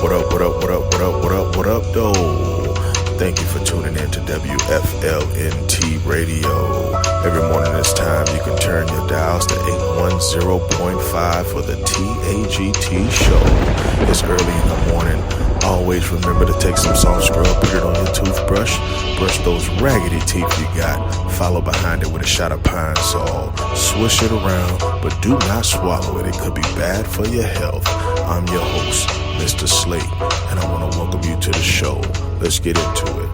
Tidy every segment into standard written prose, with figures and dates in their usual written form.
What up, what up, what up, what up, what up, what up, though? Thank you for tuning in to WFLNT Radio. Every morning this time, you can turn your dials to 810.5 for the TAGT show. It's early in the morning. Always remember to take some soft scrub, put it on your toothbrush, brush those raggedy teeth you got, follow behind it with a shot of pine salt, swish it around, but do not swallow it. It could be bad for your health. I'm your host, Mr. Slate, and I want to welcome you to the show. Let's get into it.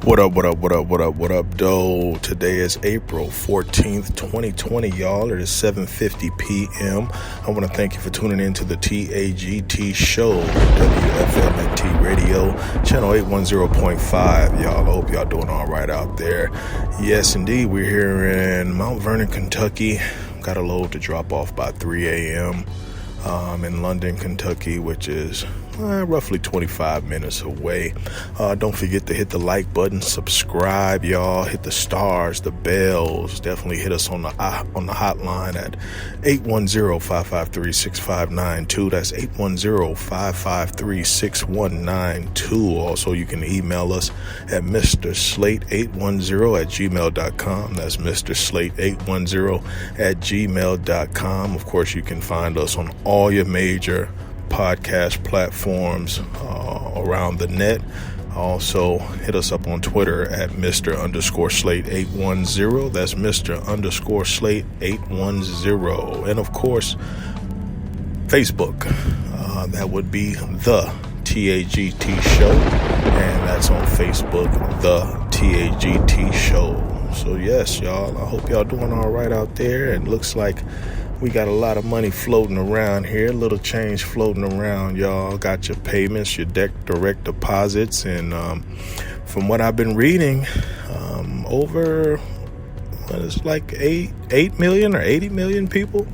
What up, what up, what up, what up, what up, though? Today is April 14th, 2020, y'all. It is 7:50 p.m. I want to thank you for tuning in to the TAGT show, WFLNT Radio, channel 810.5, y'all. I hope y'all doing all right out there. Yes, indeed, we're here in Mount Vernon, Kentucky. Got a load to drop off by 3 a.m. In London, Kentucky, which is roughly 25 minutes away. Don't forget to hit the like button, subscribe, y'all. Hit the stars, the bells. Definitely hit us on the hotline at 810-553-6592. That's 810-553-6192. Also, you can email us at mrslate810@gmail.com. That's mrslate810@gmail.com. Of course, you can find us on all your major podcast platforms around the net. Also, hit us up on Twitter at Mr_Slate810. That's Mr_Slate810. And of course, Facebook. That would be the TAGT show. And that's on Facebook, the TAGT show. So yes, y'all, I hope y'all doing all right out there. And looks like we got a lot of money floating around here, a little change floating around, y'all. Got your payments, your direct deposits, and from what I've been reading, over it's like 8 million or 80 million people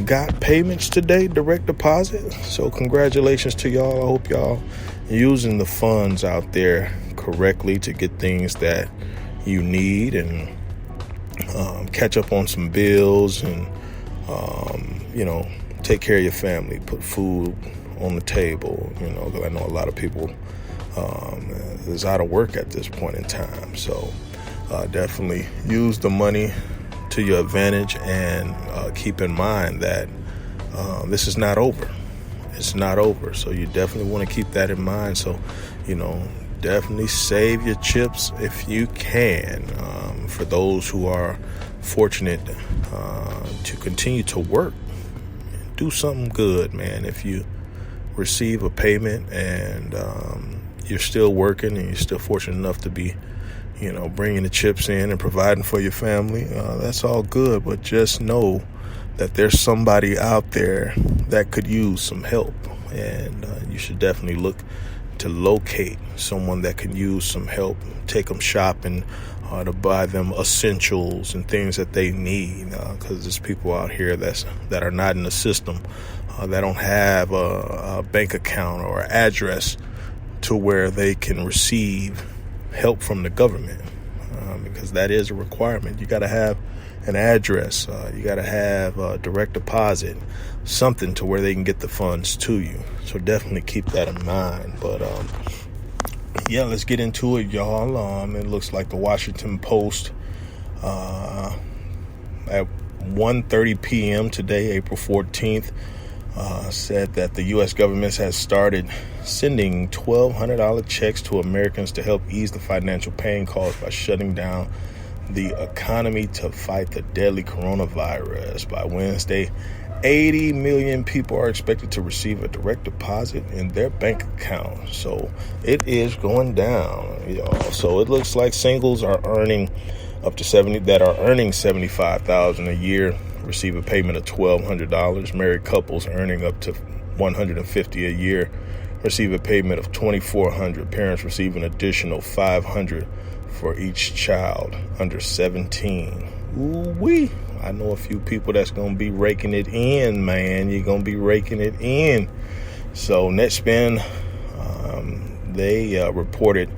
got payments today, direct deposit. So congratulations to y'all. I hope y'all using the funds out there correctly to get things that you need and catch up on some bills and take care of your family, put food on the table, because I know a lot of people is out of work at this point in time. So definitely use the money to your advantage and keep in mind that this is not over. It's not over. So you definitely want to keep that in mind. So, definitely save your chips if you can. For those who are fortunate to continue to work, do something good, man. If you receive a payment and you're still working and you're still fortunate enough to be, bringing the chips in and providing for your family, that's all good. But just know that there's somebody out there that could use some help, and you should definitely look to locate someone that can use some help. Take them shopping, to buy them essentials and things that they need, because there's people out here that are not in the system, that don't have a bank account or address to where they can receive help from the government, because that is a requirement. You got to have an address, you got to have a direct deposit, something to where they can get the funds to you. So definitely keep that in mind. But yeah, let's get into it, y'all. It looks like the Washington Post at 1:30 p.m. today, April 14th, said that the U.S. government has started sending $1,200 checks to Americans to help ease the financial pain caused by shutting down the economy to fight the deadly coronavirus. By Wednesday, 80 million people are expected to receive a direct deposit in their bank account. So it is going down, y'all. So it looks like singles are earning up to $75,000 a year receive a payment of $1,200. Married couples earning up to $150,000 a year receive a payment of $2,400. Parents receive an additional $500 for each child under 17. Ooh-wee. I know a few people that's going to be raking it in, man. You're going to be raking it in. So Netspend, they reported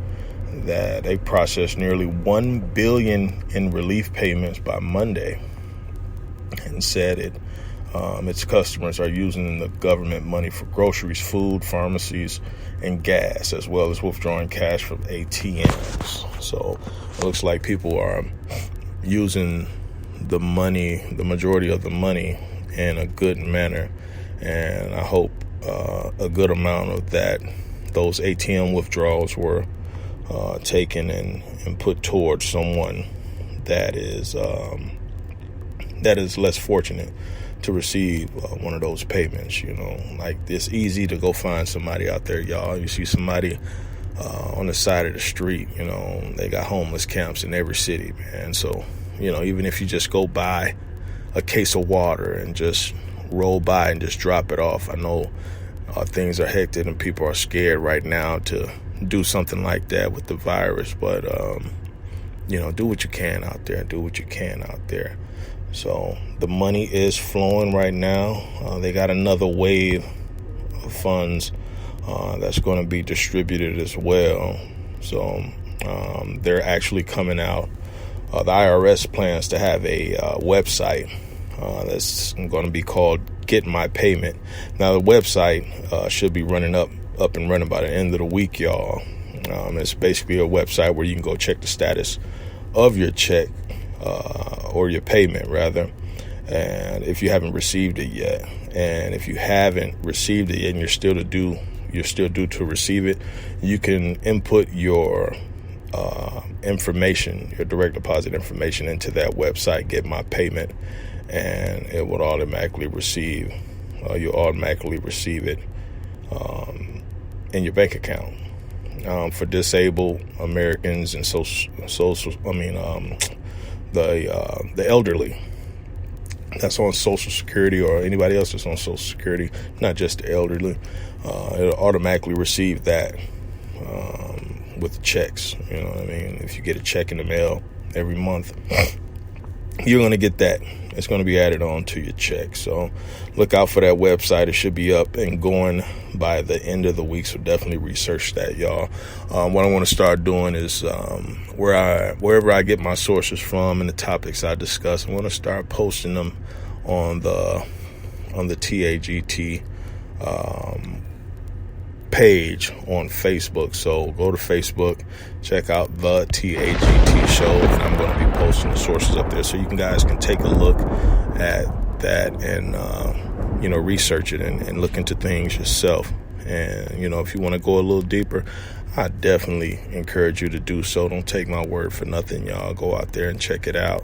that they processed nearly $1 billion in relief payments by Monday, and said it its customers are using the government money for groceries, food, pharmacies, and gas, as well as withdrawing cash from ATMs. So it looks like people are using the money, the majority of the money, in a good manner. And I hope a good amount of those ATM withdrawals were taken and put towards someone that is less fortunate to receive one of those payments. Like, it's easy to go find somebody out there, y'all. You see somebody on the side of the street, they got homeless camps in every city, man. So, even if you just go buy a case of water and just roll by and just drop it off. I know things are hectic and people are scared right now to do something like that with the virus, but do what you can out there. So the money is flowing right now. They got another wave of funds that's going to be distributed as well. So they're actually coming out. The IRS plans to have a website that's going to be called Get My Payment. Now, the website should be up and running by the end of the week, y'all. It's basically a website where you can go check the status of your check or your payment, rather, and if you haven't received it yet. And if you haven't received it yet and you're still due to receive it, you can input your information, your direct deposit information, into that website, Get My Payment, and it will automatically receive. You'll automatically receive it in your bank account. For disabled Americans and the elderly that's on Social Security, or anybody else that's on Social Security, not just the elderly, it'll automatically receive that with checks. You know what I mean? If you get a check in the mail every month, you're going to get that. It's going to be added on to your check. So look out for that website. It should be up and going by the end of the week. So definitely research that, y'all. What I want to start doing is wherever I get my sources from and the topics I discuss, I'm going to start posting them on the TAGT page on Facebook. So go to Facebook, check out the TAGT show, and I'm going to be posting the sources up there so you guys can take a look at that and research it and look into things yourself. And if you want to go a little deeper, I definitely encourage you to do so. Don't take my word for nothing, y'all. Go out there and check it out.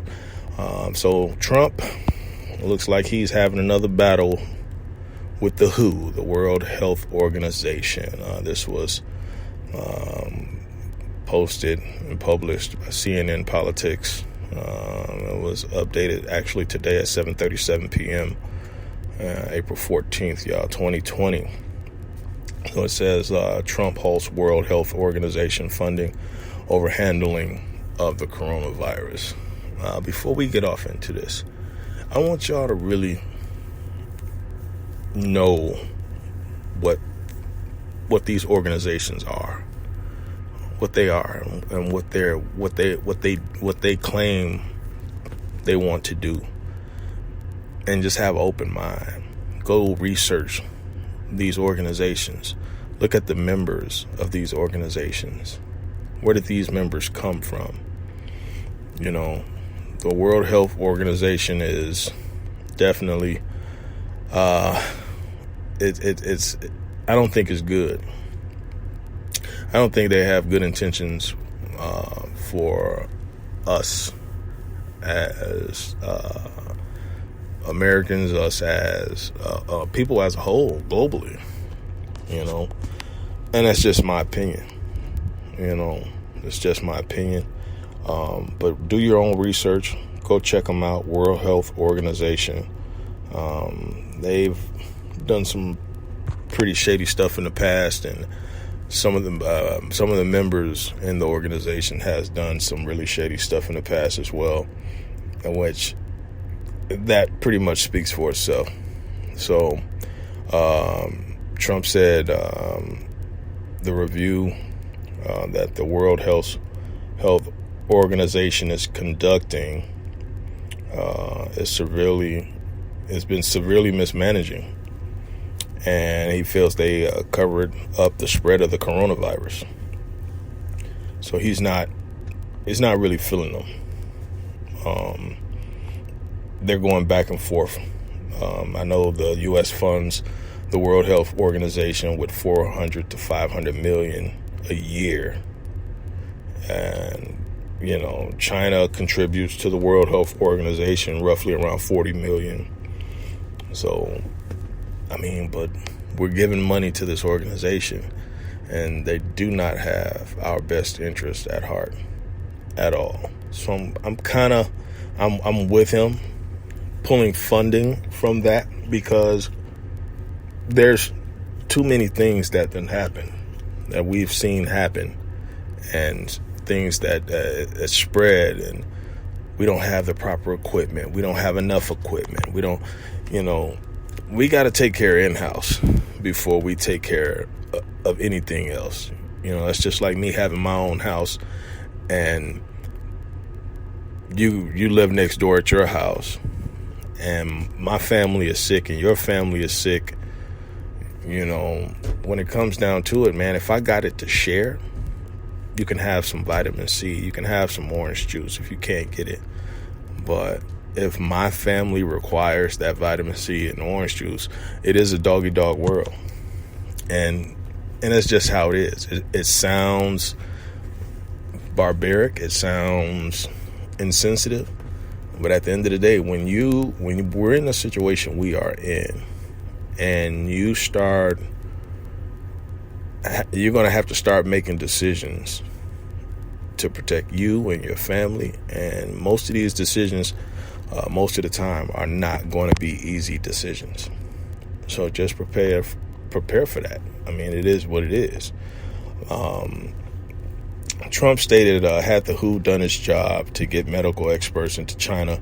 So Trump, it looks like he's having another battle with the WHO, the World Health Organization. This was posted and published by CNN Politics. It was updated actually today at 7:37 p.m. April 14th, y'all, 2020. So it says Trump halts World Health Organization funding over handling of the coronavirus. Before we get off into this, I want y'all to really know what these organizations are, what they are, and what they claim they want to do, and just have an open mind. Go research these organizations. Look at the members of these organizations. Where did these members come from? The World Health Organization is definitely it's I don't think it's good. I don't think they have good intentions for us as Americans, us as people as a whole, globally, and that's just my opinion. It's just my opinion. But do your own research. Go check them out. World Health Organization. They've done some pretty shady stuff in the past, and some of the members in the organization has done some really shady stuff in the past as well, in which that pretty much speaks for itself. So Trump said the review that the World Health Organization is conducting is severely has been severely mismanaging, and he feels they covered up the spread of the coronavirus. So he's not really feeling them. They're going back and forth. I know the U.S. funds the World Health Organization with $400 to $500 million a year, and China contributes to the World Health Organization roughly around $40 million. So, but we're giving money to this organization, and they do not have our best interest at heart at all. So I'm with him, pulling funding from that, because there's too many things that didn't happen, that we've seen happen, and things that spread, and we don't have the proper equipment. We don't have enough equipment. We don't, we got to take care of in-house before we take care of anything else. That's just like me having my own house, and you live next door at your house, and my family is sick and your family is sick. When it comes down to it, man, if I got it to share, you can have some vitamin C, you can have some orange juice if you can't get it. But if my family requires that vitamin C and orange juice, it is a dog-eat-dog world. And that's just how it is. It sounds barbaric, it sounds insensitive, but at the end of the day, when we're in the situation we are in, and you're going to have to start making decisions to protect you and your family. And most of these decisions, most of the time, are not going to be easy decisions. So just prepare for that. It is what it is. Trump stated, had the WHO done its job to get medical experts into China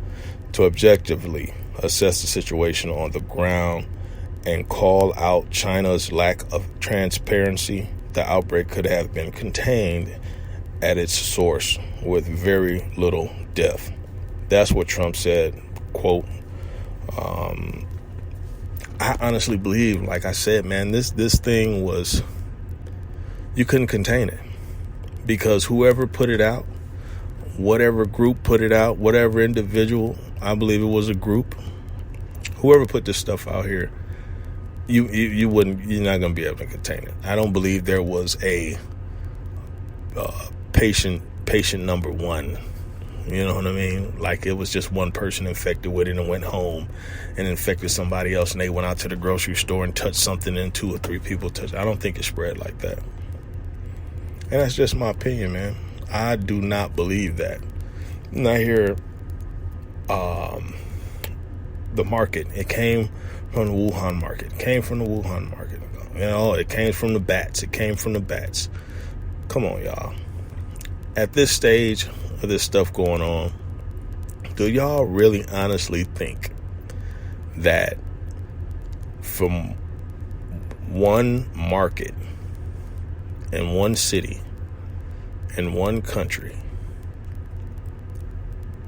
to objectively assess the situation on the ground and call out China's lack of transparency, the outbreak could have been contained at its source with very little death. That's what Trump said, quote. I honestly believe, like I said, man, this thing was, you couldn't contain it, because whoever put it out, whatever group put it out, whatever individual, I believe it was a group, whoever put this stuff out here, you're not going to be able to contain it. I don't believe there was a patient number one. You know what I mean? Like it was just one person infected with it and went home and infected somebody else, and they went out to the grocery store and touched something, and 2 or 3 people touched. I don't think it spread like that. And that's just my opinion, man. I do not believe that. And I hear the market. It came from the Wuhan market. It came from the Wuhan market. It came from the bats. It came from the bats. Come on, y'all. At this stage of this stuff going on, do y'all really honestly think that from one market in one city in one country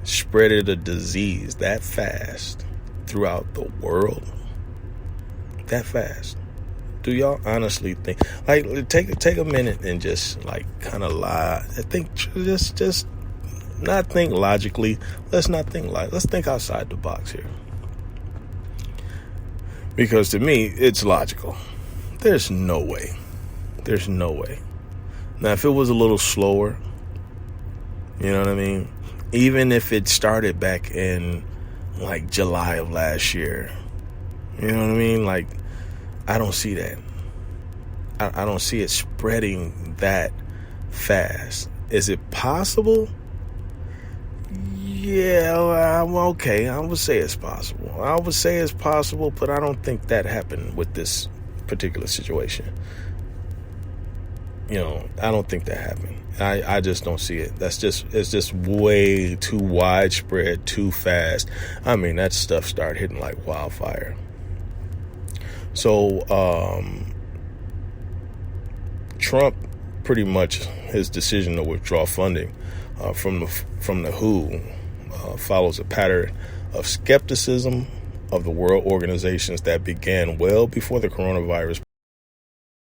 spreaded a disease that fast throughout the world? That fast? Do y'all honestly think, like, take a minute and just like kind of lie? Just not think logically. Let's not think let's think outside the box here. Because to me, it's logical. There's no way. There's no way. Now, if it was a little slower, you know what I mean? Even if it started back in like July of last year, you know what I mean? Like, I don't see that. I don't see it spreading that fast. Is it possible? Yeah, okay. I would say it's possible. But I don't think that happened with this particular situation. I don't think that happened. I just don't see it. It's just way too widespread, too fast. That stuff started hitting like wildfire. So, Trump, pretty much his decision to withdraw funding from the WHO follows a pattern of skepticism of the world organizations that began well before the coronavirus